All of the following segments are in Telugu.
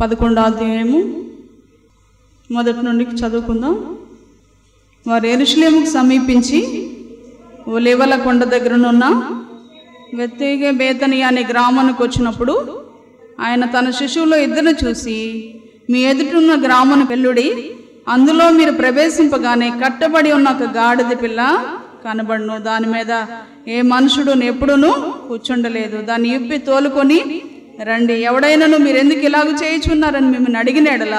11వ అధ్యాయము మొదటి నుండి చదువుకుందాం. వారు యెరూషలేముకు సమీపించి ఒలీవల కొండ దగ్గరనున్న బెత్ఫగే బేతనియ అనే గ్రామానికి వచ్చినప్పుడు ఆయన తన శిష్యుల్లో ఇద్దరిని చూసి, మీ ఎదుటున్న గ్రామానికి వెళ్ళుడి, అందులో మీరు ప్రవేశింపగానే కట్టబడి ఉన్న ఒక గాడిద పిల్ల కనబడును. దాని మీద ఏ మనుషుడు ఎప్పుడూను కూర్చుండలేదు. దాన్ని ఇప్పి తోలుకొని రండి. ఎవడైనాను మీరు ఎందుకు ఇలాగ చేయుచున్నారని మిమ్మల్ని అడిగిన ఎడల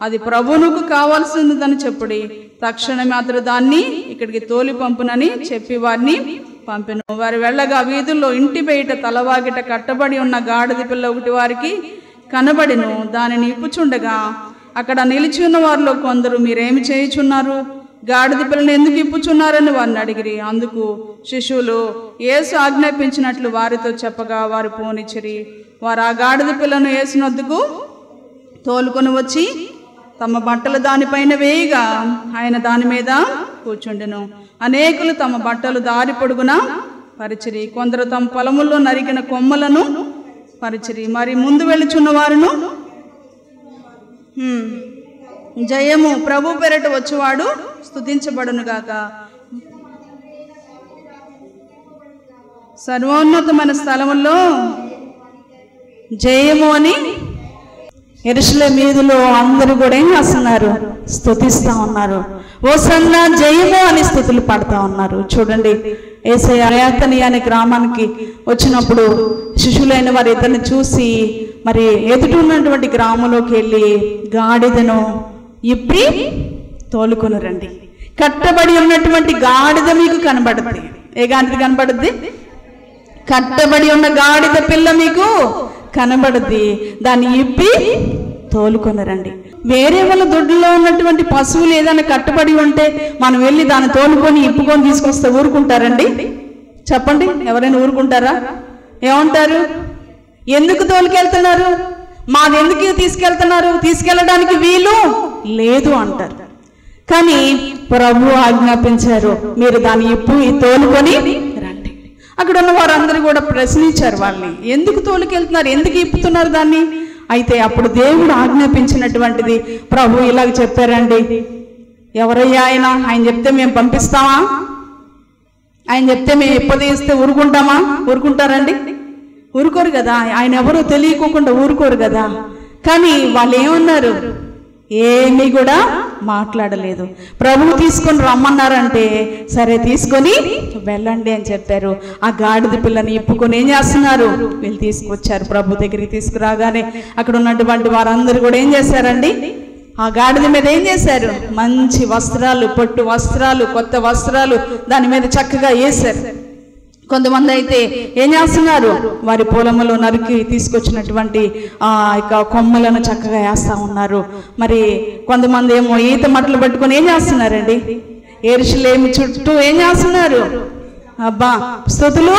అది ప్రభువునకు కావాల్సిందని చెప్పుడి. తక్షణమే అతడు దాన్ని ఇక్కడికి తోలి పంపునని చెప్పి వారిని పంపెను. వారు వెళ్ళగా వీధుల్లో ఇంటి బయట తలవాగిట కట్టబడి ఉన్న గాడిద పిల్ల ఒకటి వారికి కనబడిను. దానిని ఇప్పుచుండగా అక్కడ నిలిచి ఉన్న వారిలో కొందరు, మీరేమి చేయుచున్నారు, గాడిద పిల్లని ఎందుకు ఇప్పుచున్నారని వారిని అడిగిరి. అందుకు శిష్యులు యేసు ఆజ్ఞాపించినట్లు వారితో చెప్పగా వారు పోనిచ్చిరి. వారు ఆ గాడిద పిల్లను యేసునొద్దకు తోలుకొని వచ్చి తమ బట్టలు దానిపైన వేయగా ఆయన దాని మీద కూర్చుండెను. అనేకులు తమ బట్టలు దారి పొడుగున పరిచిరి. కొందరు తమ పొలముల్లో నరికిన కొమ్మలను పరిచిరి. మరి ముందు వెళ్ళుచున్న వారును, జయము ప్రభు పేరట వచ్చేవాడు స్తుతించబడును గాక, సర్వోన్నతమైన స్థలముల్లో జయము అని యెరూషలేము వీధిలో అందరూ కూడా ఏం చేస్తున్నారు, స్తుతిస్తూ ఉన్నారు. హోసన్నా జయము అని స్తుతులు పాడుతూ ఉన్నారు. చూడండి, యేసయ్య బేతనియ అనే గ్రామానికి వచ్చినప్పుడు శిష్యులైన వారి ఇద్దరిని చూసి మరి ఎదుటి ఉన్నటువంటి గ్రామంలోకి వెళ్ళి గాడిదను ఇప్పి తోలుకొని రండి. కట్టబడి ఉన్నటువంటి గాడిద మీకు కనబడుద్ది. ఏ గాడిద కనబడుద్ది? కట్టబడి ఉన్న గాడిద పిల్ల మీకు కనబడుద్ది. దాన్ని ఇప్పి తోలుకొని రండి. వేరే వాళ్ళ దొడ్లో ఉన్నటువంటి పశువులు ఏదైనా కట్టబడి ఉంటే మనం వెళ్ళి దాన్ని తోలుకొని ఇప్పుకొని తీసుకొస్తే ఊరుకుంటారండి? చెప్పండి, ఎవరైనా ఊరుకుంటారా? ఏమంటారు? ఎందుకు తోలుకెళ్తున్నారు, మాది ఎందుకు తీసుకెళ్తున్నారు, తీసుకెళ్ళడానికి వీలు లేదు అంటారు. కానీ ప్రభు ఆజ్ఞాపించారు, మీరు దాన్ని తోలుకొని రండి. అక్కడ ఉన్న వారందరూ కూడా ప్రశ్నించారు వాళ్ళని, ఎందుకు తోలుకెళ్తున్నారు, ఎందుకు ఇప్పుతున్నారు దాన్ని? అయితే అప్పుడు దేవుడు ఆజ్ఞాపించినటువంటిది ప్రభు ఇలాగ చెప్పారండి. ఎవరయ్యా ఆయన చెప్తే మేము పంపిస్తామా? ఆయన చెప్తే మేము ఇప్పదీస్తే ఊరుకుంటామా? ఊరుకుంటారండి? ఊరుకోరు కదా. ఆయన ఎవరో తెలియకోకుండా ఊరుకోరు కదా. కానీ వాళ్ళు ఏమన్నారు? ఏమీ కూడా మాట్లాడలేదు. ప్రభువు తీసుకొని రమ్మన్నారంటే సరే తీసుకొని వెళ్ళండి అని చెప్పారు. ఆ గాడిద పిల్లని ఇప్పుకొని ఏం చేస్తున్నారు? వీళ్ళు తీసుకొచ్చారు. ప్రభు దగ్గరికి తీసుకురాగానే అక్కడ ఉన్నటువంటి వారందరూ కూడా ఏం చేశారండి? ఆ గాడిద మీద ఏం చేశారు? మంచి వస్త్రాలు, పొట్టు వస్త్రాలు, కొత్త వస్త్రాలు దాని మీద చక్కగా వేశారు. కొంతమంది అయితే ఏం చేస్తున్నారు? వారి పొలములో నరికి తీసుకొచ్చినటువంటి కొమ్మలను చక్కగా వేస్తా ఉన్నారు. మరి కొంతమంది ఏమో ఈత మట్టలు పట్టుకొని ఏం చేస్తున్నారండి? యెరూషలేము చుట్టూ ఏం చేస్తున్నారు? అబ్బా స్తుతులు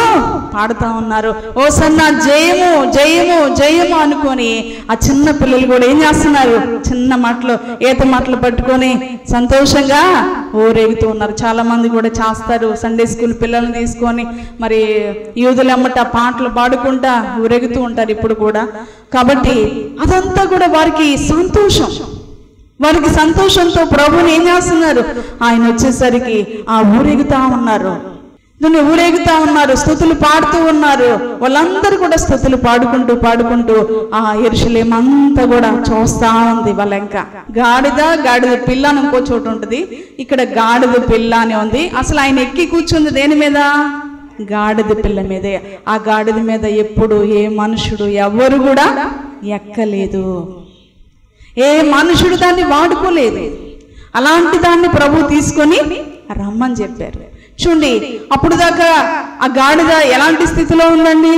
పాడుతూ ఉన్నారు. హోసన్నా జయము జయము జయము అనుకొని ఆ చిన్న పిల్లలు కూడా ఏం చేస్తున్నారు? చిన్న మాటలు, ఈత మాటలు పట్టుకొని సంతోషంగా ఊరేగుతూ ఉన్నారు. చాలా మంది కూడా చేస్తారు. సండే స్కూల్ పిల్లల్ని తీసుకొని మరి యూదులమ్మట పాటలు పాడుకుంటా ఊరేగుతూ ఉంటారు ఇప్పుడు కూడా. కాబట్టి అదంతా కూడా వారికి సంతోషం. వారికి సంతోషంతో ప్రభుని ఏం చేస్తున్నారు? ఆయన వచ్చేసరికి ఆ ఊరేగుతా ఉన్నారు, దీన్ని ఊరేగుతా ఉన్నారు, స్తుతులు పాడుతూ ఉన్నారు. వాళ్ళందరూ కూడా స్తుతులు పాడుకుంటూ పాడుకుంటూ ఆ యెరూషలేము అంతా కూడా చూస్తా ఉంది. వాళ్ళ ఇంకా గాడిద పిల్ల అని ఇంకో చోటు ఉంటుంది, ఇక్కడ గాడిద పిల్ల అని ఉంది. అసలు ఆయన ఎక్కి కూర్చుంది దేని మీద? గాడిద పిల్ల మీదే. ఆ గాడిద మీద ఎప్పుడు ఏ మనుషుడు ఎవరు కూడా ఎక్కలేదు. ఏ మనుషుడు దాన్ని వాడుకోలేదు. అలాంటి దాన్ని ప్రభు తీసుకొని రమ్మని చెప్పారు. చూడండి, అప్పుడు దాకా ఆ గాడిద ఎలాంటి స్థితిలో ఉందండి?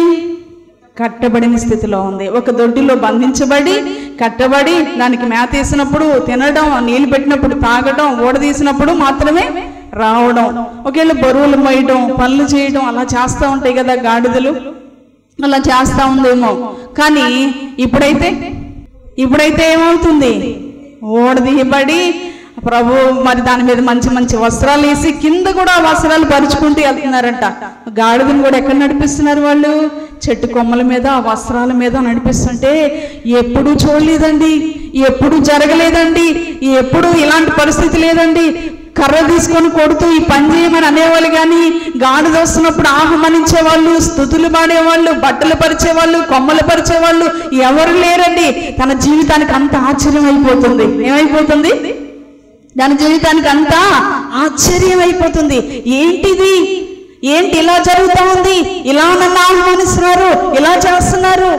కట్టబడిన స్థితిలో ఉంది. ఒక దొడ్డిలో బంధించబడి కట్టబడి దానికి మేత వేసినప్పుడు తినడం, నీళ్ళు పెట్టినప్పుడు తాగడం, ఓడదీసినప్పుడు మాత్రమే రావడం, ఒకవేళ బరువులు మోయడం, పనులు చేయడం అలా చేస్తూ ఉంటాయి కదా గాడిదలు. అలా చేస్తూ ఉందేమో. కానీ ఇప్పుడైతే ఏమవుతుంది? ఓడదీయబడి ప్రభు మరి దాని మీద మంచి మంచి వస్త్రాలు వేసి కింద కూడా వస్త్రాలు పరుచుకుంటూ వెళ్తున్నారంట. గాడిదను కూడా ఎక్కడ నడిపిస్తున్నారు వాళ్ళు? చెట్టు కొమ్మల మీద ఆ వస్త్రాల మీద నడిపిస్తుంటే ఎప్పుడు చూడలేదండి, ఎప్పుడు జరగలేదండి, ఎప్పుడు ఇలాంటి పరిస్థితి లేదండి. కర్ర తీసుకొని కొడుతూ ఈ పని చేయమని అనేవాళ్ళు, కానీ గాడిద వస్తున్నప్పుడు ఆహ్వానించేవాళ్ళు, స్తుతులు పాడేవాళ్ళు, బట్టలు పరిచేవాళ్ళు, కొమ్మలు పరిచేవాళ్ళు ఎవరు లేరండి. తన జీవితానికి అంత ఆశ్చర్యం అయిపోతుంది. ఏమైపోతుంది? దాని జీవితానికి అంతా ఆశ్చర్యం అయిపోతుంది. ఏంటిది? ఏంటి ఇలా జరుగుతూ ఉంది? ఇలా నన్ను ఆహ్వానిస్తున్నారు, ఇలా చేస్తున్నారు,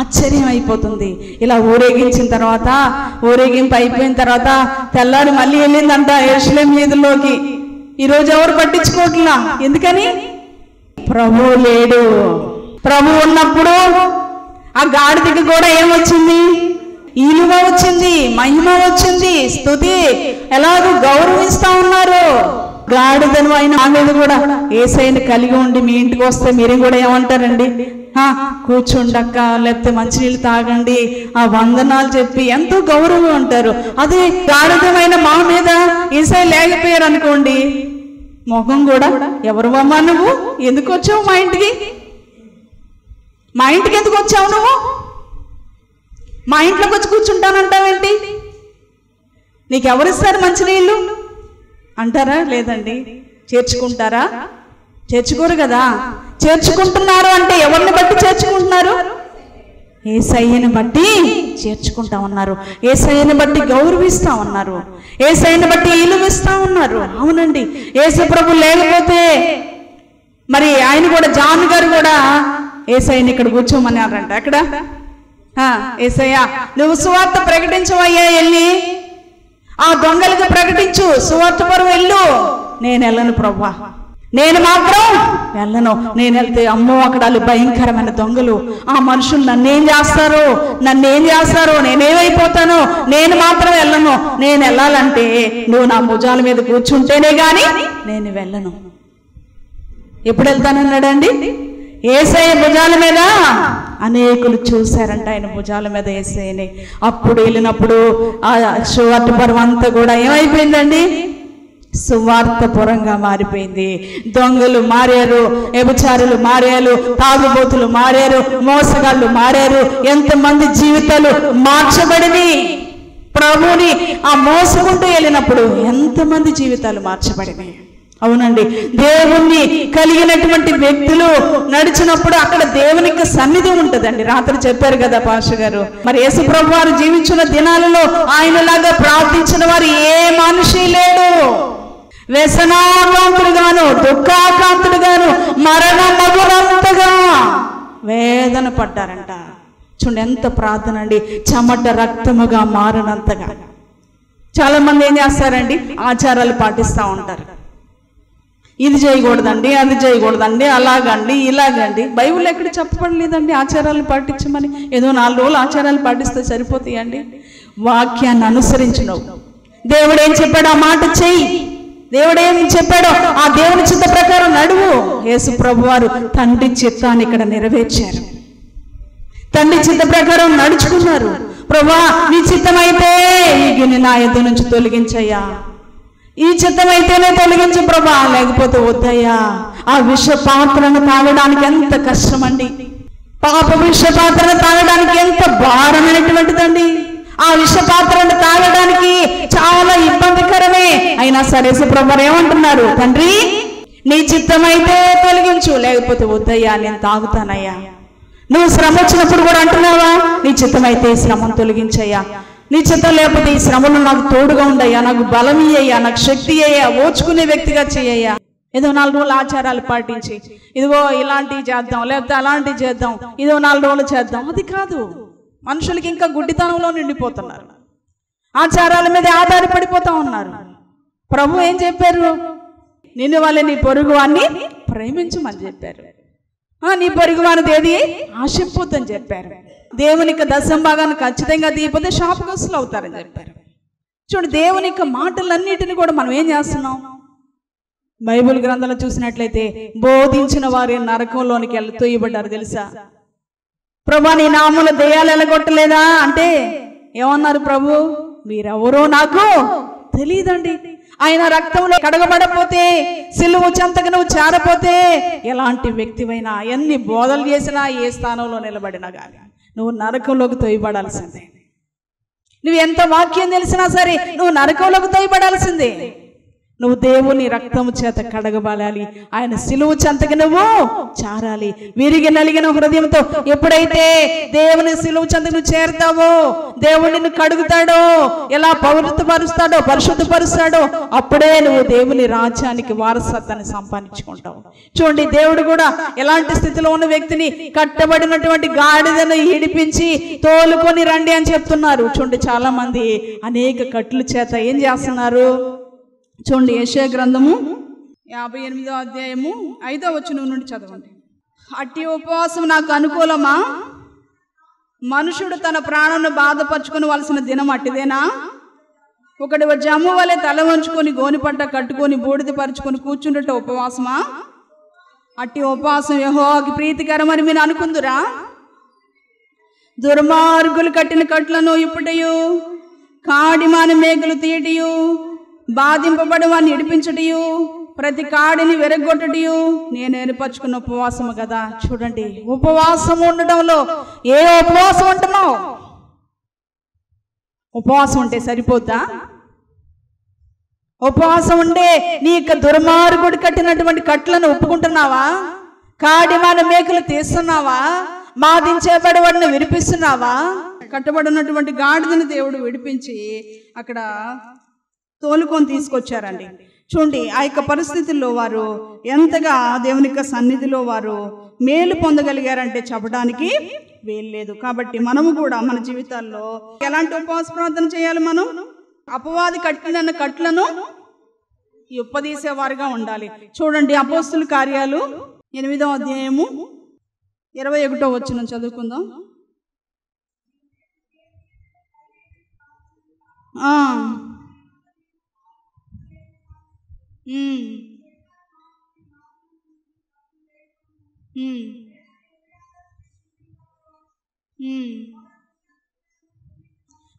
ఆశ్చర్యం అయిపోతుంది. ఇలా ఊరేగించిన తర్వాత, ఊరేగింపు అయిపోయిన తర్వాత తెల్లారి మళ్ళీ వెళ్ళిందంట యెరూషలేము వీధుల్లోకి. ఈరోజు ఎవరు పట్టించుకోవట్లా. ఎందుకని? ప్రభు లేడు. ప్రభు ఉన్నప్పుడు ఆ గాడిదకి కూడా ఏమొచ్చింది? ఈలువ వచ్చింది, మహిమ వచ్చింది, స్తుతి, ఎలాగో గౌరవిస్తా ఉన్నారు. గాడిదను అయిన ఆ మీద కూడా యేసయ్యని కలిగి ఉండి మీ ఇంటికి వస్తే మీరు కూడా ఏమంటారండి? కూర్చోండక్క, లేకపోతే మంచినీళ్ళు తాగండి, ఆ వందనాలు చెప్పి ఎంతో గౌరవం అంటారు. అదే గాడిదమైన మా మీద యేసయ్య లేకపోయారు అనుకోండి, ముఖం కూడా ఎవరువమ్మా నువ్వు? ఎందుకు వచ్చావు మా ఇంటికి? మా ఇంటికి ఎందుకు వచ్చావు నువ్వు? మా ఇంట్లోకి వచ్చి కూర్చుంటానంటావేంటి? నీకెవరిస్తారు మంచినీళ్ళు అంటారా? లేదండి. చేర్చుకుంటారా? చేర్చుకోరు కదా. చేర్చుకుంటున్నారు అంటే ఎవరిని బట్టి చేర్చుకుంటున్నారు? యేసయ్యని బట్టి చేర్చుకుంటా ఉన్నారు. యేసయ్యని బట్టి గౌరవిస్తా ఉన్నారు. యేసయ్యని బట్టి ఇలువిస్తా ఉన్నారు. అవునండి. యేసు ప్రభు లేకపోతే మరి ఆయన కూడా, జాన్ గారు కూడా యేసయ్యని ఇక్కడ కూర్చోమన్నారంట. అక్కడ యేసయ్య నువ్వు సువార్త ప్రకటించవయ్యా, వెళ్ళి ఆ దొంగలకు ప్రకటించు, సువార్త పరువు వెళ్ళు. నేను వెళ్ళను ప్రభా, నేను మాత్రం వెళ్ళను. నేను వెళ్తే అమ్మో అక్కడ వాళ్ళు భయంకరమైన దొంగలు, ఆ మనుషులు నన్నేం చేస్తారో, నేనేమైపోతానో, నేను మాత్రం వెళ్ళను. నేను వెళ్ళాలంటే నువ్వు నా భుజాల మీద కూర్చుంటేనే గాని నేను వెళ్ళను. ఎప్పుడు వెళ్తానన్నాడండి? యేసయ్య భుజాల మీద అనేకులు చూశారంట ఆయన భుజాల మీద యేసయ్యని. అప్పుడు వెళ్ళినప్పుడు ఆ సువార్త పరువు అంతా కూడా ఏమైపోయిందండి? సువార్తపురంగా మారిపోయింది. దొంగలు మారారు, వ్యభిచారులు మారారు, తాగుబోతులు మారారు, మోసగాళ్ళు మారారు. ఎంతమంది జీవితాలు మార్చబడిని. ప్రభుని ఆ మోసకుంటూ వెళ్ళినప్పుడు ఎంతమంది జీవితాలు మార్చబడినాయి. అవునండి. దేవుణ్ణి కలిగినటువంటి వ్యక్తులు నడిచినప్పుడు అక్కడ దేవునికి సన్నిధి ఉంటుందండి. రాత్రి చెప్పారు కదా పాస్టర్ గారు. మరి యేసు ప్రభు వారు జీవించిన దినాలలో ఆయనలాగా ప్రార్థించిన వారు ఏ మనిషి లేడు. వ్యసనాకాంతుడుగాను, దుఃఖాకాంతుడుగాను, మరణమగునంతగా వేదన పడ్డారంట. చూడండి ఎంత ప్రార్థన అండి. చెమట రక్తముగా మారినంతగా. చాలా మంది ఏం చేస్తారండి? ఆచారాలు పాటిస్తూ ఉంటారు. ఇది చేయకూడదండి, అది చేయకూడదండి, అలాగండి, ఇలాగండి. బైబిల్ ఎక్కడ చెప్పబడలేదండి ఆచారాలు పాటించమని. ఏదో 4 రోజులు ఆచారాలు పాటిస్తే సరిపోతాయండి? వాక్యాన్ని అనుసరించినవు. దేవుడు ఏం చెప్పాడో ఆ మాట చెయ్యి. దేవుడు ఏం చెప్పాడో ఆ దేవుని చిత్త ప్రకారం నడువు. యేసు ప్రభు వారు తండ్రి చిత్తాన్ని ఇక్కడ నెరవేర్చారు. తండ్రి చిత్త ప్రకారం నడుచుకున్నారు. ప్రభువా నీ చిత్తమైతే ఈ గిన్నె నా ఎద్దు నుంచి తొలగించయ్యా, ఈ చిత్తమైతేనే తొలగించు ప్రభా, లేకపోతే వద్దయ్యా. ఆ విష పాత్రను తాగడానికి ఎంత కష్టమండి. పాప విష పాత్రను తాగడానికి ఎంత భారమైనటువంటిదండి. ఆ విష పాత్రను తాగడానికి చాలా ఇబ్బందికరమే. అయినా సరే ప్రభు ఏమంటున్నారు? తండ్రి నీ చిత్తమైతే తొలగించు, లేకపోతే వద్దయ్యా, నేను తాగుతానయ్యా. నువ్వు శ్రమ వచ్చినప్పుడు కూడా అంటున్నావా? నీ చిత్తమైతే శ్రమను తొలగించయ్యా, నీ చిత్తం లేకపోతే ఈ శ్రమలు నాకు తోడుగా ఉండయ్యా, నాకు బలం ఇయ్యయ్యా, నాకు శక్తి అయ్యా, ఓచుకునే వ్యక్తిగా చెయ్యయ్యా. ఏదో 4 రోజులు ఆచారాలు పాటించి ఇదిగో ఇలాంటివి చేద్దాం, లేకపోతే అలాంటివి చేద్దాం, ఇదో 4 రోజులు చేద్దాం, అది కాదు. మనుషులకి ఇంకా గుడ్డితనంలో నిండిపోతున్నారు. ఆచారాల మీద ఆధారపడిపోతా ఉన్నారు. ప్రభు ఏం చెప్పారు? నిన్ను వాళ్ళ నీ పొరుగు వాన్ని ప్రేమించమని చెప్పారు. నీ పొరుగు వానిది ఏది ఆశింపొద్దని చెప్పారు. దేవునికి దశంభాగాన్ని ఖచ్చితంగా తీయకపోతే శాపగ్రస్తులు అవుతారని చెప్పారు. చూడండి, దేవుని యొక్క మాటలన్నిటిని కూడా మనం ఏం చేస్తున్నాం? బైబిల్ గ్రంథంలో చూసినట్లయితే బోధించిన వారి నరకంలోనికి తొయ్యబడ్డారు తెలుసా? ప్రభు నీ నామములో దెయ్యాలు ఎలగొట్టలేదా అంటే ఏమన్నారు? ప్రభు మీరెవరో నాకు తెలియదండి. ఆయన రక్తంలో కడగబడపోతే, సిలువ చెంతకు నువ్వు చేరపోతే, ఎలాంటి వ్యక్తివైనా ఎన్ని బోధలు చేసినా, ఏ స్థానంలో నిలబడినా కానీ నువ్వు నరకంలోకి తొయ్యబడాల్సిందే. నువ్వు ఎంత వాక్యం తెలిసినా సరే నువ్వు నరకంలోకి తొయ్యబడాల్సిందే. నువ్వు దేవుని రక్తము చేత కడగబడాలి, ఆయన సిలువ చెంతకి నువ్వు చేరాలి. విరిగి నలిగిన హృదయంతో ఎప్పుడైతే దేవుని సిలువ చెంతకు నువ్వు చేరుతావో, దేవుడు నిన్ను కడుగుతాడో, ఎలా పవిత్రపరుస్తాడో, పరిశుద్ధపరుస్తాడో, అప్పుడే నువ్వు దేవుని రాజ్యానికి వారసత్వాన్ని సంపాదించుకుంటావు. చూడండి, దేవుడు కూడా ఎలాంటి స్థితిలో ఉన్న వ్యక్తిని కట్టబడినటువంటి గాడిదను ఈడిపించి తోలుకొని రండి అని చెప్తున్నారు. చూడండి, చాలా మంది అనేక కట్ల చేత ఏం చేస్తున్నారు? చూడండి, యెషయా గ్రంథము 58వ అధ్యాయము 5వ వచనం నుండి చదవండి. అట్టి ఉపవాసం నాకు అనుకూలమా? మనుషుడు తన ప్రాణాన్ని బాధపరచుకునవలసిన దినం అట్టిదేనా? ఒకటి జమ్ము వలె తల వంచుకొని గోనిపట్ట కట్టుకొని బూడిద పరుచుకొని కూర్చుండట ఉపవాసమా? అట్టి ఉపవాసం యెహోవాకి ప్రీతికరమని మీరు అనుకుందురా? దుర్మార్గులు కట్టిన కట్లను ఇప్పుటయు, కాడిమాన మేకలు తీయటయు, బాధింపబడి వాడిని ఇడిపించటయు, ప్రతి కాడిని వెరగొట్టటయు నేను ఏర్పరచుకున్న ఉపవాసము కదా. చూడండి, ఉపవాసం ఉండటంలో ఏ ఉపవాసం ఉంటున్నావు? ఉపవాసం ఉంటే సరిపోద్దా? ఉపవాసం ఉంటే నీ యొక్క దుర్మార్గుడు కట్టినటువంటి కట్లను ఒప్పుకుంటున్నావా? కాడిమాన మేకలు తీస్తున్నావా? బాధించేబడి వాడిని విడిపిస్తున్నావా? కట్టబడినటువంటి గాడిదను దేవుడు విడిపించి అక్కడ తోలుకొని తీసుకొచ్చారండి. చూడండి, ఆ యొక్క పరిస్థితుల్లో వారు ఎంతగా దేవుని యొక్క సన్నిధిలో వారు మేలు పొందగలిగారంటే చెప్పడానికి వీల్లేదు. కాబట్టి మనము కూడా మన జీవితాల్లో ఎలాంటి ఉపవాస ప్రార్థన చేయాలి? మనం అపవాది కట్టిన కట్లను ఉప్పదీసేవారుగా ఉండాలి. చూడండి, అపోస్తుల కార్యాలు 8వ అధ్యాయము 21వ వచనం చదువుకుందాం.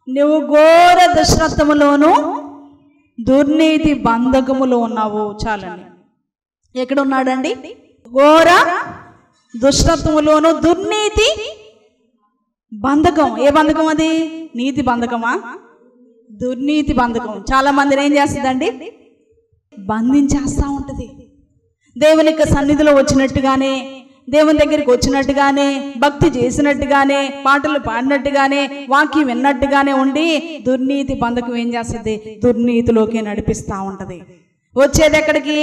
నువ్వు ఘోర దుష్టత్వములోను దుర్నీతి బంధకములో ఉన్నావు. చాలండి. ఎక్కడ ఉన్నాడండి? ఘోర దుష్టత్వములోను దుర్నీతి బంధకం. ఏ బంధకం అది? నీతి బంధకమా? దుర్నీతి బంధకం. చాలా మందిని ఏం చేస్తుందండి? బంధించేస్తూ ఉంటుంది. దేవుని యొక్క సన్నిధిలో వచ్చినట్టుగానే, దేవుని దగ్గరికి వచ్చినట్టుగానే, భక్తి చేసినట్టుగానే, పాటలు పాడినట్టుగానే, వాక్యం విన్నట్టుగానే ఉండి దుర్నీతి బంధకం ఏం చేస్తుంది? దుర్నీతిలోకి నడిపిస్తూ ఉంటుంది. వచ్చేది ఎక్కడికి?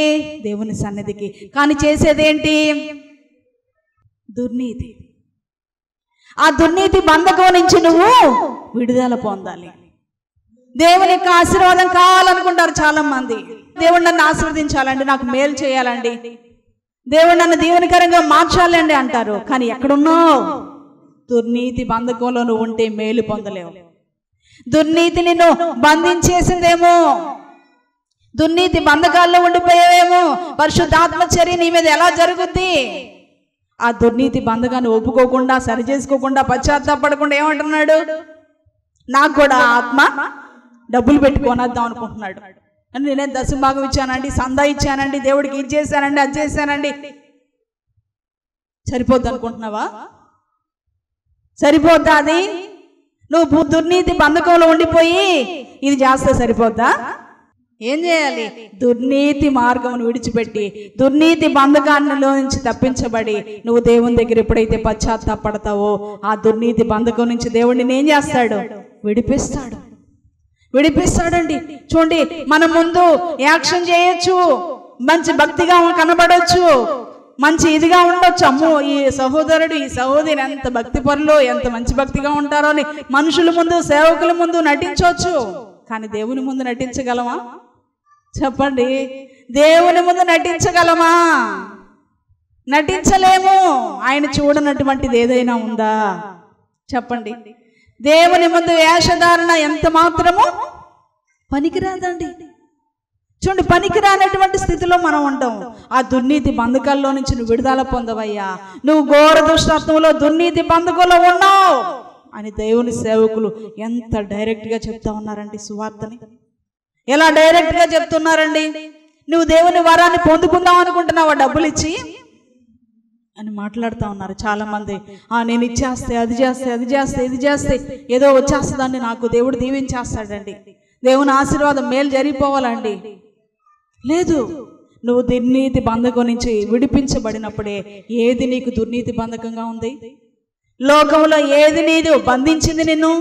దేవుని సన్నిధికి. కానీ చేసేదేంటి? దుర్నీతి. ఆ దుర్నీతి బంధకం నుంచి నువ్వు విడుదల పొందాలి. దేవుని యొక్క ఆశీర్వాదం కావాలనుకుంటారు చాలా మంది. దేవుడు నన్ను ఆశీర్వదించాలండి, నాకు మేలు చేయాలండి, దేవుడు నన్ను దీవెనకరంగా మార్చాలండి అంటారు. కానీ ఎక్కడున్నావు? దుర్నీతి బంధకంలో నువ్వు ఉంటే మేలు పొందలేవు. దుర్నీతి నిన్ను బంధించేసిందేమో, దుర్నీతి బంధకాల్లో ఉండిపోయావేమో. పరిశుద్ధాత్మ చర్య నీ మీద ఎలా జరుగుద్ది? ఆ దుర్నీతి బంధకాన్ని ఒప్పుకోకుండా, సరి చేసుకోకుండా, పశ్చాత్తాపడకుండా ఏమంటున్నాడు? నాకు కూడా ఆత్మ డబ్బులు పెట్టుకోనద్దాం అనుకుంటున్నాడు. అని నేనే దశభాగం ఇచ్చానండి, సందా ఇచ్చానండి, దేవుడికి ఇది చేశానండి, అది చేశానండి. సరిపోద్ది అనుకుంటున్నావా? సరిపోద్దా? అది నువ్వు దుర్నీతి బంధకంలో ఉండిపోయి ఇది చేస్తే సరిపోద్దా? ఏం చేయాలి? దుర్నీతి మార్గమును విడిచిపెట్టి దుర్నీతి బంధకాల్లో నుంచి తప్పించబడి నువ్వు దేవుని దగ్గర ఎప్పుడైతే పశ్చాత్తాపడతావో ఆ దుర్నీతి బంధకం నుంచి దేవుడిని ఏం చేస్తాడు? విడిపిస్తాడు. విడిపిస్తాడండి. చూడండి, మన ముందు యాక్షన్ చేయొచ్చు, మంచి భక్తిగా కనబడవచ్చు, మంచి ఇదిగా ఉండొచ్చు. అమ్మో, ఈ సహోదరుడు ఈ సహోదరి ఎంత భక్తి పరులు, ఎంత మంచి భక్తిగా ఉంటారో అని మనుషుల ముందు, సేవకుల ముందు నటించవచ్చు. కానీ దేవుని ముందు నటించగలమా? చెప్పండి, దేవుని ముందు నటించగలమా? నటించలేము. ఆయన చూడనటువంటిది ఏదైనా ఉందా? చెప్పండి. దేవుని ముందు వేషధారణ ఎంత మాత్రము పనికిరాదండి. చూడండి, పనికిరానటువంటి స్థితిలో మనం ఉంటాం. ఆ దుర్నీతి బంధకాల్లో నుంచి నువ్వు విడుదల పొందవయ్యా. నువ్వు ఘోర దుష్టత్వంలో దుర్నీతి బంధకంలో ఉన్నావు అని దేవుని సేవకులు ఎంత డైరెక్ట్గా చెప్తా ఉన్నారండి సువార్తని. ఎలా డైరెక్ట్గా చెప్తున్నారండి, నువ్వు దేవుని వరాన్ని పొందుకుందాం అనుకుంటున్నావా డబ్బులు ఇచ్చి అని మాట్లాడుతూ ఉన్నారు చాలామంది. నేను ఇచ్చేస్తే అది చేస్తే అది చేస్తే ఇది చేస్తే ఏదో వచ్చేస్తుందండి, నాకు దేవుడు దీవించేస్తాడండి, దేవుని ఆశీర్వాదం మేలు జరిగిపోవాలండి. లేదు, నువ్వు దుర్నీతి బంధకం నుంచి విడిపించబడినప్పుడే ఏది నీకు దుర్నీతి బంధకంగా ఉంది, లోకంలో ఏది నీదు బంధించింది నిన్ను,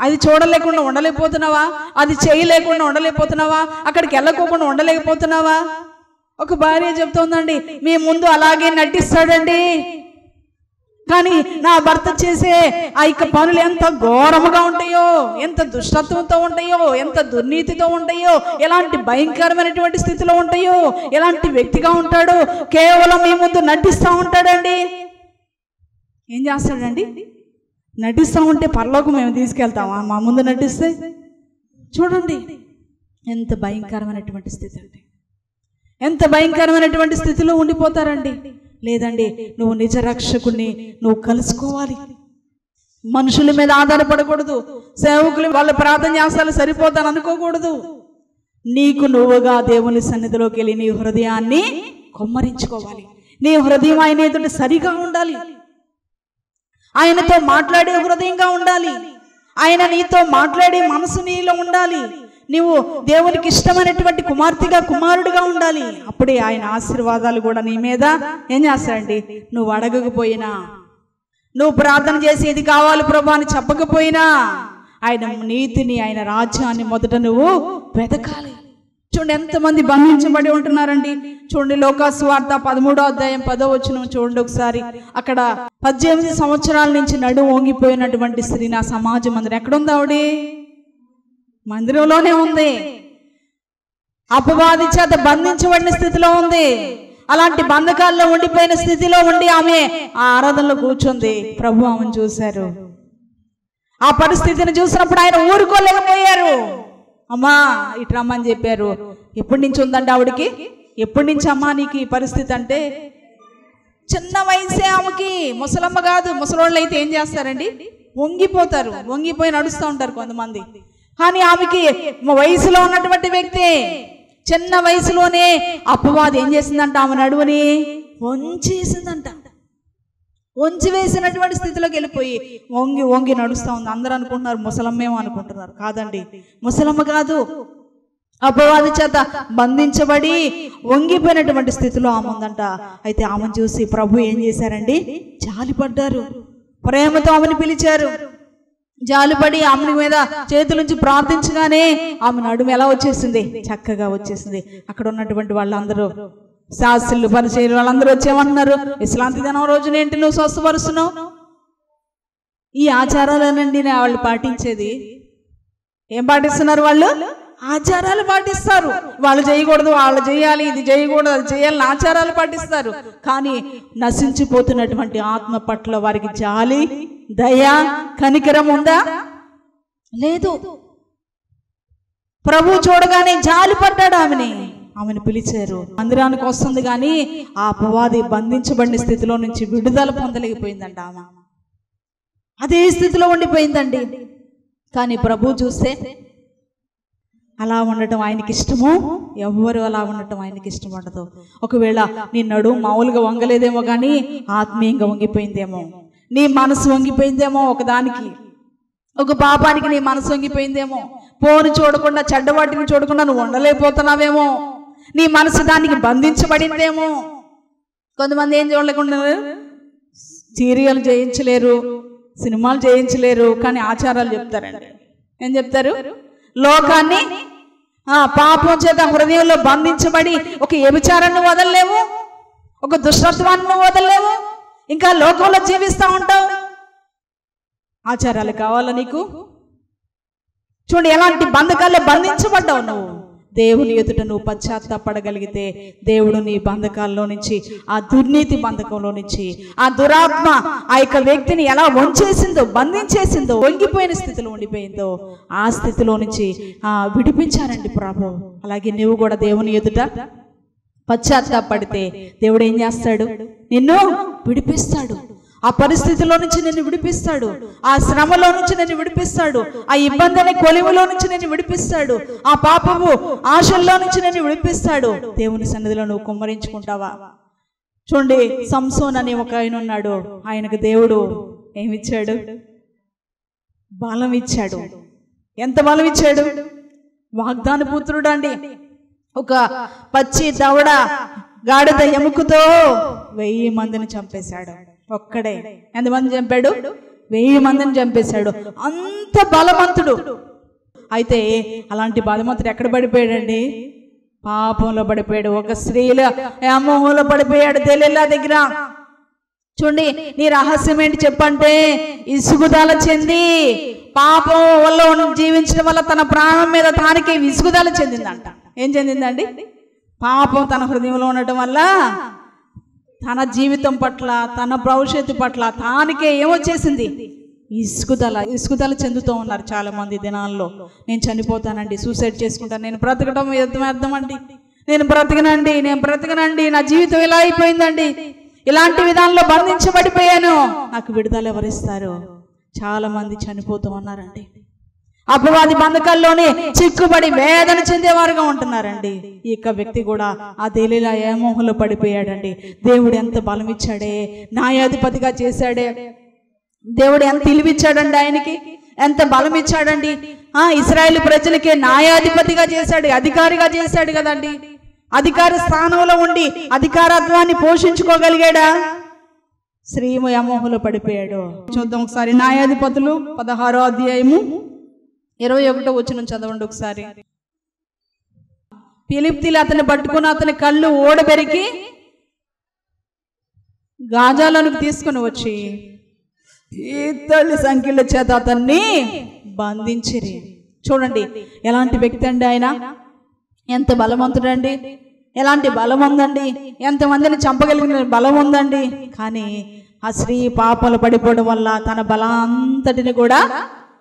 అది చూడలేకుండా ఉండలేకపోతున్నావా, అది చేయలేకుండా ఉండలేకపోతున్నావా, అక్కడికి వెళ్ళకోకుండా ఉండలేకపోతున్నావా? ఒక భార్య చెప్తోందండి, మీ ముందు అలాగే నటిస్తాడండి, కానీ నా భర్త చేసే ఆ యొక్క పనులు ఎంత ఘోరముగా ఉంటాయో, ఎంత దుష్టత్వంతో ఉంటాయో, ఎంత దుర్నీతితో ఉంటాయో, ఎలాంటి భయంకరమైనటువంటి స్థితిలో ఉంటాయో, ఎలాంటి వ్యక్తిగా ఉంటాడో, కేవలం మీ ముందు నటిస్తూ ఉంటాడండి. ఏం చేస్తాడండి? నటిస్తూ ఉంటే పరలోకం మేము తీసుకెళ్తామా మా ముందు నటిస్తే? చూడండి ఎంత భయంకరమైనటువంటి స్థితి అంటే, ఎంత భయంకరమైనటువంటి స్థితిలో ఉండిపోతారండి. లేదండి, నువ్వు నిజ రక్షకుడిని నువ్వు కలుసుకోవాలి, మనుషుల మీద ఆధారపడకూడదు, సేవకులు వాళ్ళు ప్రార్థన చేస్తాను సరిపోతాను అనుకోకూడదు. నీకు నువ్వుగా దేవుని సన్నిధిలోకి వెళ్ళి నీ హృదయాన్ని కొమ్మరించుకోవాలి, నీ హృదయం ఆయన ఎదుట సరిగా ఉండాలి, ఆయనతో మాట్లాడే హృదయంగా ఉండాలి, ఆయన నీతో మాట్లాడే మనసు నీలో ఉండాలి, నువ్వు దేవునికి ఇష్టమైనటువంటి కుమార్తెగా కుమారుడిగా ఉండాలి. అప్పుడే ఆయన ఆశీర్వాదాలు కూడా నీ మీద ఏం చేస్తాడండి, నువ్వు అడగకపోయినా, నువ్వు ప్రార్థన చేసి ఇది కావాలి ప్రభా అని చెప్పకపోయినా, ఆయన నీతిని ఆయన రాజ్యాన్ని మొదట నువ్వు వెతకాలి. చూడండి ఎంతమంది బంధించబడి ఉంటున్నారండి. చూడండి లోకాసువార్త 13వ అధ్యాయం 10వ వచనం చూడండి ఒకసారి. అక్కడ 18 సంవత్సరాల నుంచి నడుము వంగిపోయినటువంటి స్త్రీ నా సమాజ మందిరం ఎక్కడుంది? ఆవిడ మందిరంలోనే ఉంది, అపవాది చేత బంధించబడిన స్థితిలో ఉంది. అలాంటి బంధకాల్లో ఉండిపోయిన స్థితిలో ఉండి ఆమె ఆ ఆరాధనలో కూర్చుంది. ప్రభు ఆమెను చూశారు, ఆ పరిస్థితిని చూసినప్పుడు ఆయన ఊరుకోలేకపోయారు. అమ్మా ఇటు రమ్మని చెప్పారు. ఎప్పటి నుంచి ఉందండి ఆవిడికి? ఎప్పటి నుంచి అమ్మా నీకు ఈ పరిస్థితి అంటే? చిన్న వయసే ఆమెకి, ముసలమ్మ కాదు. ముసలోళ్ళు అయితే ఏం చేస్తారండి, వంగిపోతారు, వంగిపోయి నడుస్తూ ఉంటారు కొంతమంది. కానీ ఆమెకి వయసులో ఉన్నటువంటి వ్యక్తి, చిన్న వయసులోనే అపవాది ఏం చేసిందంట, ఆమె నడువుని వంచేసిందంట. వంచి వేసినటువంటి స్థితిలోకి వెళ్ళిపోయి వంగి వంగి నడుస్తూ ఉంది. అందరూ అనుకుంటున్నారు ముసలమ్మేమో అనుకుంటున్నారు. కాదండి, ముసలమ్మ కాదు, అపవాది చేత బంధించబడి వంగిపోయినటువంటి స్థితిలో ఆమె ఉందంట. అయితే ఆమెను చూసి ప్రభు ఏం చేశారండి, జాలిపడ్డారు, ప్రేమతో ఆమెను పిలిచారు. జాలిపడి ఆమె మీద చేతులుంచి ప్రార్థించగానే ఆమె నడుము ఎలా వచ్చేసింది, చక్కగా వచ్చేసింది. అక్కడ ఉన్నటువంటి వాళ్ళందరూ, శాస్త్రులు పరిచయం వాళ్ళందరూ వచ్చేమంటున్నారు, విశ్రాంతి దినం రోజున ఏంటి నువ్వు స్వస్థపరుస్తున్నావు? ఈ ఆచారాలనండి వాళ్ళు పాటించేది. ఏం పాటిస్తున్నారు వాళ్ళు? ఆచారాలు పాటిస్తారు. వాళ్ళు చేయకూడదు, వాళ్ళు చేయాలి, ఇది చేయకూడదు, అది చేయాలని ఆచారాలు పాటిస్తారు. కానీ నశించిపోతున్నటువంటి ఆత్మ పట్ల వారికి జాలి, దయ, కనికరం ఉందా? లేదు. ప్రభు చూడగానే జాలి పడ్డాడు ఆమెను పిలిచారు. మందిరానికి వస్తుంది కానీ ఆ అపవాది బంధించబడిన స్థితిలో నుంచి విడుదల పొందలేకపోయిందంట. ఆమె అదే స్థితిలో ఉండిపోయిందండి. కానీ ప్రభు చూస్తే అలా ఉండటం ఆయనకి ఇష్టము, ఎవ్వరు అలా ఉండటం ఆయనకి ఇష్టం ఉండదు. ఒకవేళ నీ నడుము మామూలుగా వంగలేదేమో కానీ ఆత్మీయంగా వంగిపోయిందేమో, నీ మనసు వంగిపోయిందేమో, ఒకదానికి ఒక పాపానికి నీ మనసు వంగిపోయిందేమో, పోను చూడకుండా చెడ్డవాటిని చూడకుండా నువ్వు ఉండలేకపోతున్నావేమో, నీ మనసు దానికి బంధించబడిందేమో. కొంతమంది ఏం చూడలేకుండా సీరియల్ చేయించలేరు, సినిమాలు చేయించలేరు, కానీ ఆచారాలు చెప్తారండి. ఏం చెప్తారు? లోకాన్ని పాపం చేత హృదయంలో బంధించబడి ఒక వ్యభిచారాన్ని వదలలేవు, ఒక దుష్టత్వాన్ని వదలలేవు, ఇంకా లోకంలో జీవిస్తూ ఉంటావు. ఆచారాలు కావాలా నీకు? చూడు ఎలాంటి బంధకాల్లో బంధించబడ్డావు నువ్వు. దేవుని ఎదుట నువ్వు పశ్చాత్తాపడగలిగితే దేవుడు నీ బంధకాల్లో నుంచి, ఆ దుర్నీతి బంధకంలో నుంచి, ఆ దురాత్మ ఆ యొక్క వ్యక్తిని ఎలా వంచేసిందో, బంధించేసిందో, వంగిపోయిన స్థితిలో ఉండిపోయిందో ఆ స్థితిలో నుంచి విడిపించారండి ప్రభు. అలాగే నువ్వు కూడా దేవుని ఎదుట పశ్చాత్తాపడితే దేవుడు ఏం చేస్తాడు? నిన్ను విడిపిస్తాడు. ఆ పరిస్థితిలో నుంచి నిన్ను విడిపిస్తాడు, ఆ శ్రమలో నుంచి నిన్ను విడిపిస్తాడు, ఆ ఇబ్బంది అనే కొలిమిలో నుంచి నిన్ను విడిపిస్తాడు, ఆ పాపము ఆశల్లో నుంచి నిన్ను విడిపిస్తాడు. దేవుని సన్నిధిలో నువ్వు కుమ్మరించుకుంటావా? చూడండి, సంసోన్ అని ఒక ఆయన ఉన్నాడు. ఆయనకు దేవుడు ఏమిచ్చాడు? బలం ఇచ్చాడు. ఎంత బలం ఇచ్చాడు? వాగ్దాన పుత్రుడు అండి. ఒక పచ్చి దవడ గాడిద ఎముకతో 1000 మందిని చంపేశాడు. ఒక్కడే ఎంతమంది చంపాడు? 1000 మందిని చంపేశాడు. అంత బలవంతుడు. అయితే అలాంటి బలవంతుడు ఎక్కడ పడిపోయాడండి? పాపంలో పడిపోయాడు. ఒక స్త్రీల వ్యామోహంలో పడిపోయాడు. దెలీలా దగ్గర. చూడండి, నీ రహస్యం ఏంటి చెప్పంటే, విసుగుదల చెంది పాపం వల్ల జీవించడం వల్ల తన ప్రాణం మీద తానికే విసుగుదల చెందిందంట. ఏం చెందిందండి? పాపం తన హృదయంలో ఉండటం వల్ల తన జీవితం పట్ల, తన భవిష్యత్తు పట్ల తానికే ఏమొచ్చేసింది? విసుగుదల చెందుతూ ఉన్నారు చాలా మంది దినాల్లో. నేను చనిపోతానండి, సూసైడ్ చేసుకుంటాను, నేను బ్రతకడం వ్యర్థం అండి, నేను బ్రతకనండి, నా జీవితం ఇలా అయిపోయిందండి, ఇలాంటి విధానంలో బంధించబడిపోయాను, నాకు విడుదల ఎవరిస్తారు? చాలా మంది చనిపోతూ ఉన్నారండి. అపవాది బంధకాల్లోనే చిక్కుబడి వేదన చెందేవారుగా ఉంటున్నారండి. ఈ వ్యక్తి కూడా ఆ దెలీలా వ్యామోహంలో పడిపోయాడండి. దేవుడు ఎంత బలం ఇచ్చాడే, న్యాయాధిపతిగా చేశాడే, దేవుడు ఎంత ఇలివిచ్చాడండి, ఆయనకి ఎంత బలం ఇచ్చాడండి. ఇశ్రాయేలు ప్రజలకే న్యాయాధిపతిగా చేశాడు, అధికారిగా చేశాడు కదండి. అధికార స్థానంలో ఉండి అధికారత్వాన్ని పోషించుకోగలిగాడా? స్త్రీ వ్యామోహంలో పడిపోయాడు. చూద్దాం ఒకసారి న్యాయాధిపతులు 16వ అధ్యాయము 21వ వచనం చదవండి ఒకసారి. ఫిలిష్తీయులు అతన్ని పట్టుకుని అతని కళ్ళు ఓడబెరికి గాజాలోనికి తీసుకుని వచ్చి ఇత్తడి సంఖ్యల చేత అతన్ని బంధించిరి. చూడండి ఎలాంటి వ్యక్తి అండి ఆయన, ఎంత బలవంతుడండి, ఎలాంటి బలం ఉందండి, ఎంతమందిని చంపగలిగిన బలం ఉందండి. కానీ ఆ స్త్రీ పాపలు పడిపోవడం వల్ల తన బలాంతటిని కూడా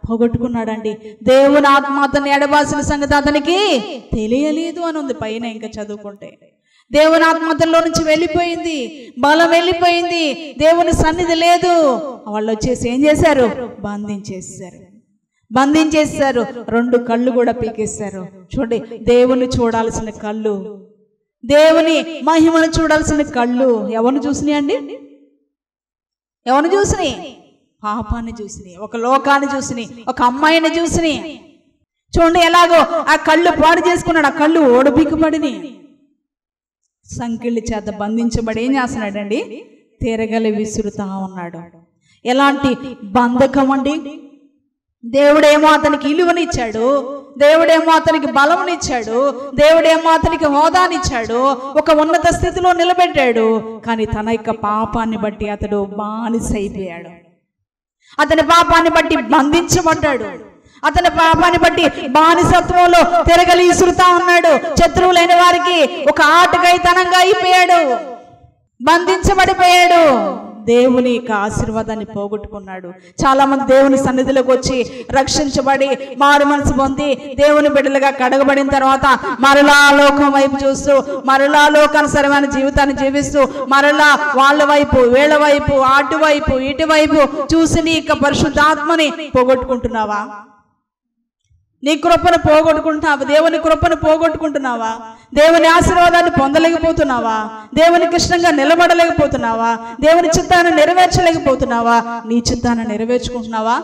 పోగొట్టుకున్నాడండి. దేవుని ఆత్మ అతన్ని ఎడబాసిన సంగతి అతనికి తెలియలేదు అని ఉంది పైన. ఇంకా చదువుకుంటే దేవుని ఆత్మలో నుంచి వెళ్ళిపోయింది, బలం వెళ్ళిపోయింది, దేవుని సన్నిధి లేదు. వాళ్ళు వచ్చేసి ఏం చేశారు? బంధించేశారు. 2 కళ్ళు కూడా పీకేశారు. చూడండి, దేవుని చూడాల్సిన కళ్ళు, దేవుని మహిమను చూడాల్సిన కళ్ళు ఎవరిని చూసినాయి అండి? ఎవరిని చూసినాయి? పాపాన్ని చూసినాయి, ఒక లోకాన్ని చూసినాయి, ఒక అమ్మాయిని చూసినాయి. చూడండి ఎలాగో ఆ కళ్ళు పాడు చేసుకున్నాడు, ఆ కళ్ళు ఓడబీకబడిని, సంకెళ్ళ చేత బంధించబడి ఏం చేస్తున్నాడండి? తిరగలి విసురుతా ఉన్నాడు. ఎలాంటి బంధకం అండి! దేవుడేమో అతనికి ఇలువనిచ్చాడు, దేవుడేమో అతనికి బలమునిచ్చాడు, దేవుడేమో అతనికి హోదానిచ్చాడు, ఒక ఉన్నత స్థితిలో నిలబెట్టాడు. కానీ తన యొక్క పాపాన్ని బట్టి అతడు బానిసైపోయాడు. అతని పాపాన్ని బట్టి బంధించబడ్డాడు. అతని పాపాన్ని బట్టి బానిసత్వంలో తిరగలి ఇసురుతా ఉన్నాడు. శత్రువులైన వారికి ఒక ఆటగాయితనంగా అయిపోయాడు, బంధించబడిపోయాడు. దేవుని యొక్క ఆశీర్వాదాన్ని పోగొట్టుకున్నాడు. చాలా మంది దేవుని సన్నిధిలోకి వచ్చి రక్షించబడి మారు మనసు పొంది దేవుని బిడ్డలుగా కడగబడిన తర్వాత మరలా లోకం వైపు చూస్తూ, మరలా లోకానుసరమైన జీవితాన్ని జీవిస్తూ, మరలా వాళ్ళ వైపు, వీళ్ళ వైపు, అటువైపు, ఇటువైపు చూసి నీ యొక్క పరిశుద్ధాత్మని పోగొట్టుకుంటున్నావా? నీ కృపను పోగొట్టుకుంటున్నావా? దేవుని కృపను పోగొట్టుకుంటున్నావా? దేవుని ఆశీర్వాదాన్ని పొందలేకపోతున్నావా? దేవునికి ఇష్టంగా నిలబడలేకపోతున్నావా? దేవుని చిత్తాన్ని నెరవేర్చలేకపోతున్నావా? నీ చిత్తాన్ని నెరవేర్చుకుంటున్నావా?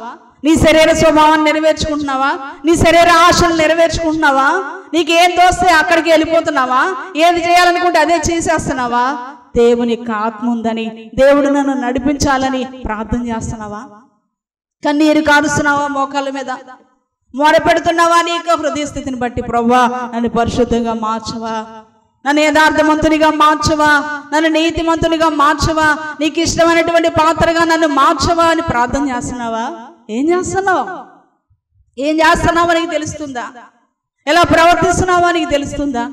నీ శరీర స్వభావాన్ని నెరవేర్చుకుంటున్నావా? నీ శరీర ఆశలు నెరవేర్చుకుంటున్నావా? నీకు ఏం తోస్తే అక్కడికి వెళ్ళిపోతున్నావా? ఏది చేయాలనుకుంటే అదే చేసేస్తున్నావా? దేవుని యొక్క ఆత్మ ఉందని, దేవుడు నన్ను నడిపించాలని ప్రార్థన చేస్తున్నావా? కన్నీరు కారుస్తున్నావా? మోకాళ్ళ మీద మొరపెడుతున్నావా? నీ యొక్క హృదయ స్థితిని బట్టి ప్రభువా నన్ను పరిశుద్ధంగా మార్చవా, నన్ను యథార్థవంతునిగా మార్చవా, నన్ను నీతిమంతునిగా మార్చవా, నీకు ఇష్టమైనటువంటి పాత్రగా నన్ను మార్చవా అని ప్రార్థన చేస్తున్నావా? ఏం చేస్తున్నావో నీకు తెలుస్తుందా? ఎలా ప్రవర్తిస్తున్నావో నీకు తెలుస్తుందా?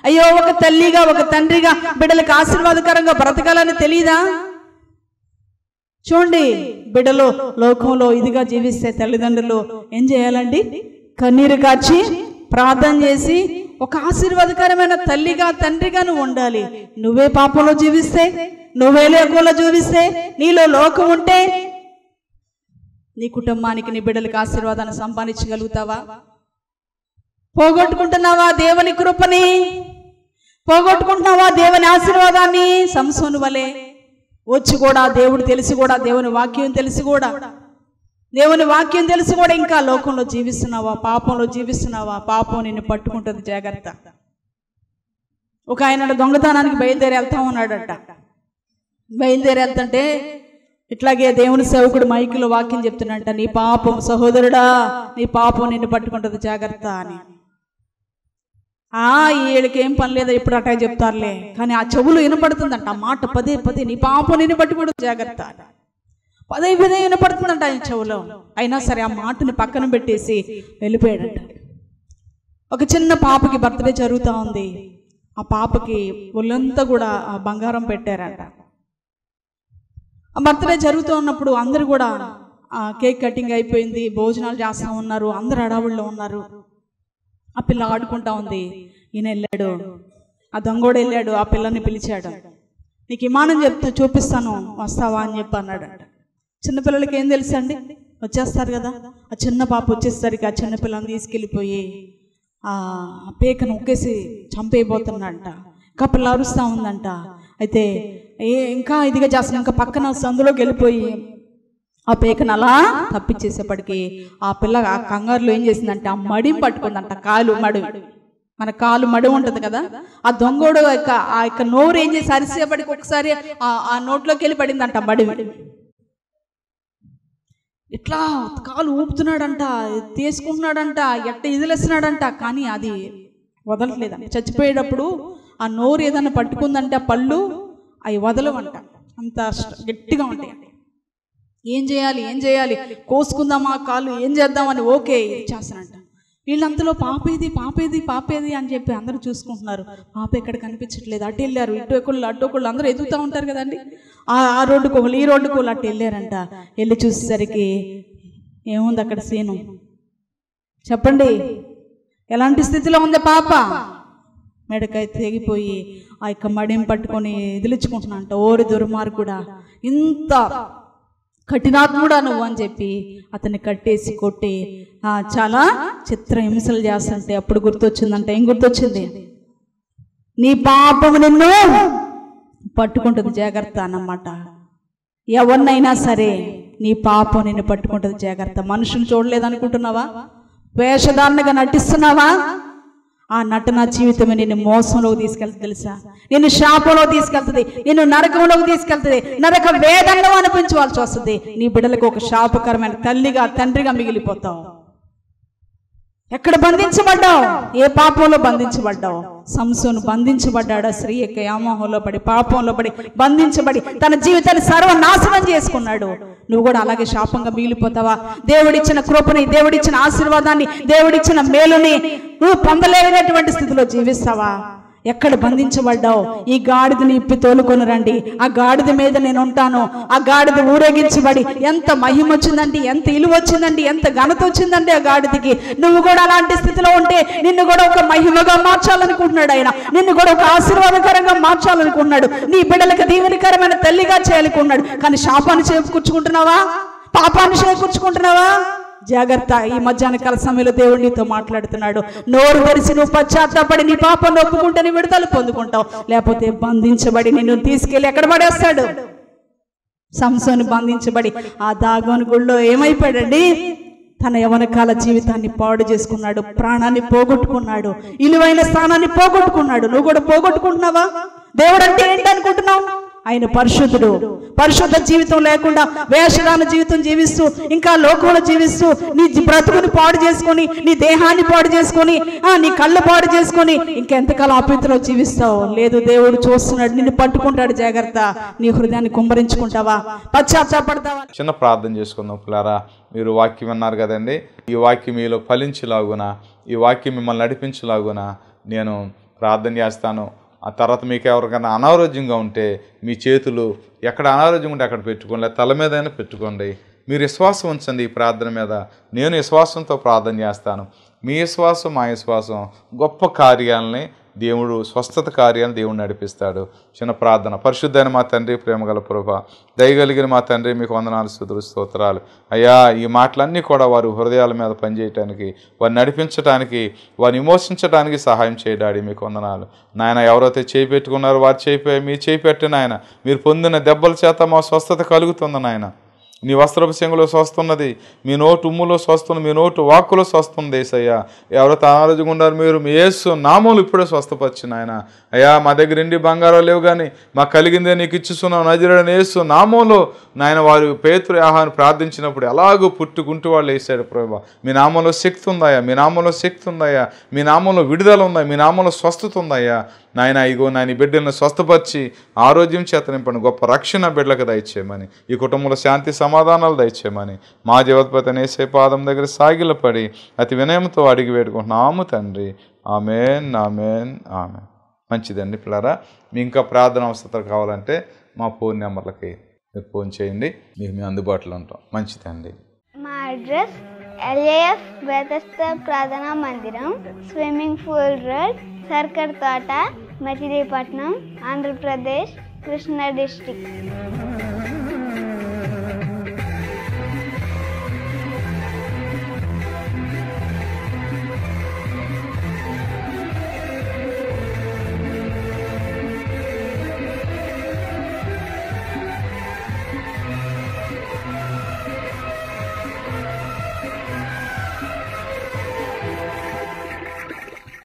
అయ్యో, ఒక తల్లిగా, ఒక తండ్రిగా బిడ్డలకు ఆశీర్వాదకరంగా బ్రతకాలని తెలియదా? చూడండి, బిడ్డలు లోకంలో ఇదిగా జీవిస్తే తల్లిదండ్రులు ఏం చేయాలండి? కన్నీరు కార్చి ప్రార్థన చేసి ఒక ఆశీర్వాదకరమైన తల్లిగా, తండ్రిగా నువ్వు ఉండాలి. నువ్వే పాపంలో జీవిస్తే, నువ్వే లోకంలో జీవిస్తే, నీలో లోకం ఉంటే నీ కుటుంబానికి, నీ బిడ్డలకు ఆశీర్వాదాన్ని సంపాదించగలుగుతావా? పోగొట్టుకుంటున్నావా దేవుని కృపని? పోగొట్టుకుంటున్నావా దేవుని ఆశీర్వాదాన్ని? సంసోను వలె వచ్చి కూడా, దేవుడు తెలిసి కూడా, దేవుని వాక్యం తెలిసి కూడా, ఇంకా లోకంలో జీవిస్తున్నావా? పాపంలో జీవిస్తున్నావా? పాపం నిన్ను పట్టుకుంటుంది, జాగ్రత్త. ఒక ఆయన దొంగతనానికి బయలుదేరి వెళ్తా ఉన్నాడట. బయలుదేరి వెళ్తుంటే ఇట్లాగే దేవుని సేవకుడు మైకులో వాక్యం చెప్తున్నట్ట, నీ పాపం సహోదరుడా, నీ పాపం నిన్ను పట్టుకుంటుంది, జాగ్రత్త అని. వీళ్ళకి ఏం పని లేదా, ఇప్పుడు అట్లా చెప్తారులే, కానీ ఆ చెవులు వినపడుతుందంట ఆ మాట పదే పదే, నీ పాపం నిన్ను పట్టుకుంటుంది, జాగ్రత్త. పదే పదే వినపడుతుందంట ఆయన చెవులో. అయినా సరే ఆ మాటని పక్కన పెట్టేసి వెళ్ళిపోయాడంట. ఒక చిన్న పాపకి బర్త్డే జరుగుతూ ఉంది. ఆ పాపకి ఒళ్ళంతా కూడా బంగారం పెట్టారంట. ఆ బర్త్డే జరుగుతూ ఉన్నప్పుడు అందరూ కూడా కేక్ కటింగ్ అయిపోయింది, భోజనాలు చేస్తూ ఉన్నారు, అందరు అడవుల్లో ఉన్నారు. ఆ పిల్ల ఆడుకుంటా ఉంది. ఈయన వెళ్ళాడు, ఆ దొంగోడు వెళ్ళాడు, ఆ పిల్లని పిలిచాడు. నీకు విమానం చూపిస్తాను, వస్తావా అని చెప్పి అన్నాడంట. చిన్నపిల్లలకి ఏం తెలుసు అండి, వచ్చేస్తారు కదా. ఆ చిన్న పాప వచ్చేసరికి ఆ చిన్నపిల్లని తీసుకెళ్ళిపోయి ఆ పేకను ఒక్కేసి చంపేయబోతున్నాడంట. ఇంకా పిల్ల అరుస్తూ ఉందంట. అయితే ఇంకా ఇదిగా చేస్తాను, ఇంకా పక్కన సందులోకి వెళ్ళిపోయి ఆ పేకను అలా తప్పించేసేపటికి ఆ పిల్ల ఆ కంగారులో ఏం చేసిందంటే ఆ మడిని పట్టుకుందంట, కాలు మడి, మన కాలు మడి ఉంటుంది కదా. ఆ దొంగోడు ఆ యొక్క నోరు ఏం చేసి అరిసేపటికి ఒకసారి ఆ నోట్లోకి వెళ్ళి పడిందంట మడి. ఇట్లా కాలు ఊపుతున్నాడంట, తీసుకుంటున్నాడంట, ఎట్ట ఇదిలేస్తున్నాడంట, కానీ అది వదలట్లేదంట. చచ్చిపోయేటప్పుడు ఆ నోరు ఏదన్నా పట్టుకుందంటే ఆ పళ్ళు అవి వదలవంట, అంత గట్టిగా ఉంటాయి. ఏం చేయాలి, కోసుకుందామా కాలు, ఏం చేద్దామని ఓకే ఇది చేస్తానంట. వీళ్ళంతలో పాపేది అని చెప్పి అందరూ చూసుకుంటున్నారు. పాప ఎక్కడ కనిపించట్లేదు. అటు వెళ్ళారు, అటు అందరూ ఎదుగుతూ ఉంటారు కదండి. ఆ రోడ్డుకు ఒకళ్ళు, ఈ రోడ్డుకు వాళ్ళు అటు వెళ్ళారంట. వెళ్ళి చూసేసరికి ఏముంది అక్కడ సీను చెప్పండి, ఎలాంటి స్థితిలో ఉంది పాప? మెడకాయ తెగిపోయి ఆ యొక్క మడిని పట్టుకొని ఎదిలించుకుంటున్నాంట. ఓరి దుర్మార్గుడా, ఇంత కఠినాత్ముడా నువ్వు అని చెప్పి అతన్ని కట్టేసి కొట్టి చాలా చిత్ర హింసలు చేస్తుంటే అప్పుడు గుర్తొచ్చిందంట. ఏం గుర్తొచ్చింది? నీ పాపము నిన్ను పట్టుకుంటుంది, జాగ్రత్త అన్నమాట. ఎవరినైనా సరే నీ పాపం నిన్ను పట్టుకుంటుంది, జాగ్రత్త. మనుషులు చూడలేదనుకుంటున్నావా? వేషధారణగా నటిస్తున్నావా? ఆ నటన జీవితమే నిన్ను మోసంలోకి తీసుకెళ్తుంది, తెలుసా? నిన్ను శాపంలో తీసుకెళ్తుంది, నిన్ను నరకంలోకి తీసుకెళ్తుంది, నరక వేదనలో అనిపించవలసి వస్తుంది. నీ బిడ్డలకు ఒక శాపకరమైన తల్లిగా తండ్రిగా మిగిలిపోతావు. ఎక్కడ బంధించబడ్డావు? ఏ పాపంలో బంధించబడ్డావు? సంసోను బంధించబడ్డాడు. స్త్రీ యొక్క వ్యామోహంలో పడి, పాపంలో పడి, బంధించబడి తన జీవితాన్ని సర్వనాశనం చేసుకున్నాడు. నువ్వు కూడా అలాగే శాపంగా మిగిలిపోతావా? దేవుడిచ్చిన కృపని, దేవుడిచ్చిన ఆశీర్వాదాన్ని, దేవుడిచ్చిన మేలుని నువ్వు పొందలేనటువంటి స్థితిలో జీవిస్తావా? ఎక్కడ బంధించబడ్డావు? ఈ గాడిదని ఇప్పి తోలుకొని రండి, ఆ గాడిద మీద నేను ఉంటాను. ఆ గాడిద ఊరేగించబడి ఎంత మహిమ వచ్చిందండి, ఎంత ఇలువ వచ్చిందండి, ఎంత ఘనత వచ్చిందండి ఆ గాడిదకి. నువ్వు కూడా అలాంటి స్థితిలో ఉంటే నిన్ను కూడా ఒక మహిమగా మార్చాలనుకుంటున్నాడు ఆయన. నిన్ను కూడా ఒక ఆశీర్వాదకరంగా మార్చాలనుకుంటున్నాడు. నీ బిడ్డలకు దీవెనకరమైన తల్లిగా చేయాలనుకున్నాడు. కానీ శాపాన్ని చేకూర్చుకుంటున్నావా? పాపాన్ని చేకూర్చుకుంటున్నావా? జాగ్రత్త. ఈ మధ్యాహ్న కాల సమయంలో దేవుడు నీతో మాట్లాడుతున్నాడు. నోరు తెరిచి నువ్వు పశ్చాత్తాపడి నీ పాపాన్ని ఒప్పుకుంటే నీ విడుదల పొందుకుంటావు. లేకపోతే బంధించబడి నిన్ను తీసుకెళ్ళి ఎక్కడ పడేస్తాడు? సంసోను బంధించబడి ఆ దాగోను గుళ్ళో ఏమైపోయాడండి? తన యవనకాల జీవితాన్ని పాడు చేసుకున్నాడు, ప్రాణాన్ని పోగొట్టుకున్నాడు, ఇలువైన స్థానాన్ని పోగొట్టుకున్నాడు. నువ్వు కూడా పోగొట్టుకుంటున్నావా? దేవుడు అంటే ఏంటి అనుకుంటున్నావు? ఆయన పరిశుద్ధుడు. పరిశుద్ధ జీవితం లేకుండా వేషధాన జీవితం జీవిస్తూ, ఇంకా లోకంలో జీవిస్తూ నీ బ్రతుకుని పాడు చేసుకొని, నీ దేహాన్ని పాడు చేసుకొని, నీ కళ్ళు పాడు చేసుకొని ఇంకెంతకాలం అపవిత్రలో జీవిస్తావు? లేదు, దేవుడు చూస్తున్నాడు, నిన్ను పట్టుకుంటాడు. జాగ్రత్త. నీ హృదయాన్ని కుమ్మరించుకుంటావా? పశ్చాత్తాపడతావా? చిన్న ప్రార్థన చేసుకుందాం పిల్లారా. మీరు వాక్యం విన్నారు కదండి. ఈ వాక్యం మీలో ఫలించేలాగున, ఈ వాక్యం మిమ్మల్ని నడిపించేలాగున నేను ప్రార్థన చేస్తాను. ఆ తర్వాత మీకు ఎవరికైనా అనారోగ్యంగా ఉంటే మీ చేతులు ఎక్కడ అనారోగ్యం ఉంటే అక్కడ పెట్టుకోండి, తల మీదైనా పెట్టుకోండి. మీరు విశ్వాసం ఉంచండి ఈ ప్రార్థన మీద. నేను విశ్వాసంతో ప్రార్థన చేస్తాను. మీ విశ్వాసం, మా విశ్వాసం గొప్ప కార్యాలని దేవుడు స్వస్థత కార్యాన్ని దేవుడు నడిపిస్తాడు. చిన్న ప్రార్థన. పరిశుద్ధమైన మా తండ్రి, ప్రేమగల ప్రభువా, దయగలిగిన మా తండ్రి, మీకు వందనాలు, స్తుతులు, స్తోత్రాలు అయ్యా. ఈ మాటలన్నీ కూడా వారి హృదయాల మీద పనిచేయటానికి, వారిని నడిపించడానికి, వారిని విమోచించడానికి సహాయం చేయడాడి మీకు వందనాలు నాయన. ఎవరైతే చేయి పెట్టుకున్నారో వారు మీ చేయి పెట్టి నాయన, మీరు పొందిన దెబ్బల చేత మా స్వస్థత కలుగుతుంది నాయన. నీ వస్త్రపు చెంగులో స్వస్తున్నది, మీ నోటు ఉమ్ములో స్వస్తుంది, మీ నోటు వాక్కులో స్వస్తుంది యేసయ్యా. ఎవరైతే అనారోగ్యంగా ఉన్నారు మీరు మీ యేసు నామములు ఇప్పుడే స్వస్థపరిచిన ఆయన. అయ్యా మా దగ్గర ఇండి బంగారం లేవు కానీ మాకు కలిగిందే నీకు ఇచ్చిస్తున్నావు నజరేయుడైన యేసు నామంలో నాయన. వారు పేతురు ఆహాన్ని ప్రార్థించినప్పుడు ఎలాగో పుట్టుకుంటూ వాళ్ళు వేసాడు ప్రభా. మీ నామంలో శక్తి ఉందయ్యా, మీ నామంలో శక్తి ఉందయ్యా, మీ నామంలో విడుదల ఉందయ్యా, మీ నామంలో స్వస్థత ఉందయ్యా నాయన. ఇగో నాయన బిడ్డలను స్వస్థపరిచి ఆరోగ్యం చేత నింపండి, గొప్ప రక్షణ బిడ్డలకు దయచేయమని, ఈ కుటుంబంలో శాంతి సమాధానాలు దయచేయమని మా జీవోత్పత్తిని యేసే పాదం దగ్గర సాగిలపడి అతి వినయంతో అడిగి వేడుకుంటున్నాము తండ్రి. ఆమేన్, ఆమేన్, ఆమేన్. మంచిదండి పిల్లరా. మీ ఇంకా ప్రార్థన అవసరం కావాలంటే మా ఫోన్ నెంబర్లకి మీరు ఫోన్ చేయండి, మేము అందుబాటులో ఉంటాం. మంచిదండి. మా అడ్రస్ LAF బెతెస్దా ప్రార్థనా మందిరం, స్విమ్మింగ్ పూల్ రోడ్, సర్కర్ తోట, మచిలీపట్నం, ఆంధ్రప్రదేశ్, కృష్ణా డిస్ట్రిక్ట్.